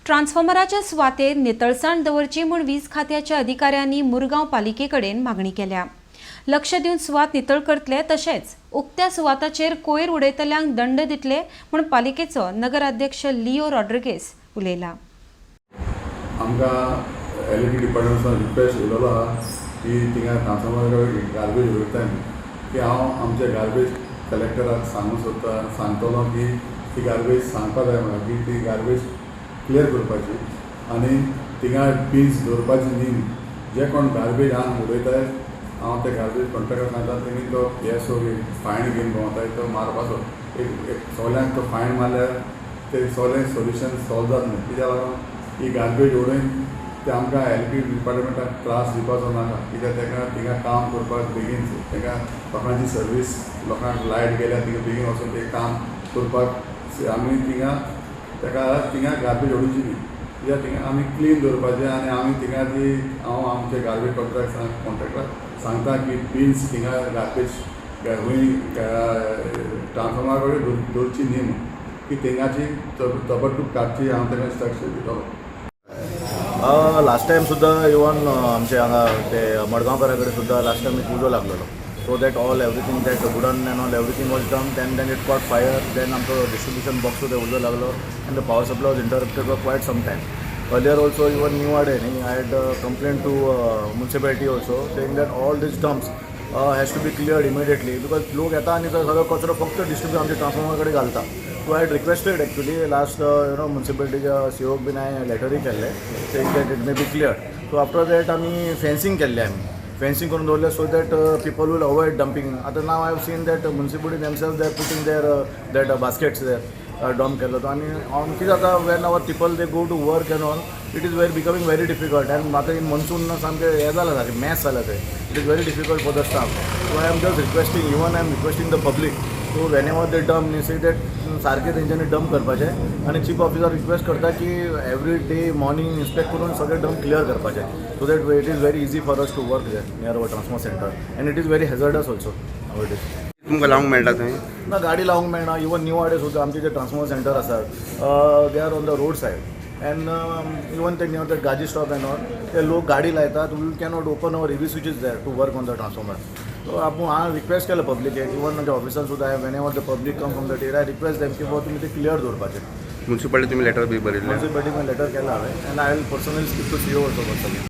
ट्रान्सफॉर्मराच्या सुवातेर नितळसाण दवरची म्हूण वीज खात्याच्या अधिकाऱ्यांनी मुरगांव पालिकेकडेन मागणी केल्या। लक्ष दिवन सुवात नितळ करतले तशेंच उक्त्या सुवाताचेर कोयर उडयतल्यांक दंड दितले म्हूण पालिकेचो नगराध्यक्ष लिओ रॉड्रिगेज उलयला। आमकां एलईडी डिपार्टमेंटान रिक्वेस्ट येयलो आहा की थिंगा ट्रान्सफॉर्मर गार्बेज उडयता की हांव आमच्या गार्बेज कलेक्टराक सांगतलो की ती गार्बेज सांगपा जाय म्हाका की ती गार्बेज क्लियर करपाची आनी थिंगा बिन्स दवरपाची न्ही। जे कोण गार्बेज हांगा उडयताय हांव ते गार्बेज कॉन्ट्रॅक्टर सांगता तेणी तो येसो फायन घेवन भोंवताय तो मारपाचो। एक सगल्यांक तो फायन मारल्यार ते सगळें सोल्युशन सॉल्व जाता न्ही। कित्याक लागून ही गार्बेज उडोवन ते आमकां एलईडी डिपार्टमेंटाक त्रास दिवपाचो नाका। कित्याक ताका थिंगा काम करपाक बेगीन ताका लोकांची सर्वीस लोकांक लायट गेल्यार थिंगा बेगीन वचून ते काम करपाक आमी थिंगा गार्बेज उडोवची न्ही। कित्याक थिंगा आमी क्लीन दवरपाचें आनी आमी थिंगा ती हांव आमचे गार्बेज कॉन्ट्रॅक्टराक सांगता की बिन्स थिंगा गार्बेज हूंय ट्रान्सफॉर्मरा कडेन दवरची न्ही म्हूण की थिंगाची तबडटूब काडची हांव ताका इंस्ट्रक्शन दितलो। लास्ट टाइम सुद्धा इवन आमचे हांगा ते मडगांवकारा कडेन सुद्धा लास्ट टाइम एक उजो लागलेलो so that all everything that wooden and all everything was done then it caught fire then आमचो डिस्ट्रिब्युशन बॉक्स सुद्धा उजो लागलो and the power supply was interrupted for quite some time. Earlier also even New Ade, I had complained to municipality also saying that all these dumps has to be cleared immediately because लोग येता आनी सगळो कचरो फक्त distribute आमच्या transformer कडेन घालता। So I had requested actually last मुन्सिपालिटीच्या सीओक बीन हांवें लेटरूय केल्ले saying that it may be clear. So after that आमी फेन्सिंग केल्लें आमी फेन्सिंग करून दवरलें so that people will avoid dumping. आतां now I have seen that municipality themselves they are putting there that baskets there dump केलो तो आनी कितें जाता when our people they go to work and all it is becoming very difficult end आतां in monsoon सामकें हें जालां सारकें मॅस जालां थंय it is very difficult for the staff. So I am just requesting even I am requesting the public so when ever they dump न्ही say that सारकें तेंच्यांनी डंप करपाचें आनी चीफ ऑफिसर रिक्वेस्ट करता की एवरी डे मॉर्निंग इन्स्पेक्ट करून सगळे dump clear करपाचें so that it is very easy for us to work there near our transformer centre and it is very hazardous also now it is. तुमकां लावंक मेळटा थंय ना गाडी लावंक मेळना इवन न्यू आडे सुद्दां आमचे जे ट्रान्सफॉर्मर सेंटर आसात they are on the road side and even ते नियर दॅट गाजी स्टॉप एंड ऑल ते लोक गाडी लायतात we cannot open our AB switches there to work on the transformer. So हांवें रिक्वेस्ट केलं पब्लीकेक इवन म्हज्या ऑफिसान सुद्दां हांवें whenever the public come from that area I request them की तुमी ते क्लियर दवरपाचें। म्युन्सिपालिटी तुमी लेटर बी बरयल्लें म्युन्सिपालिटीक लेटर केला हांवें and I will personally speak to CO also personally.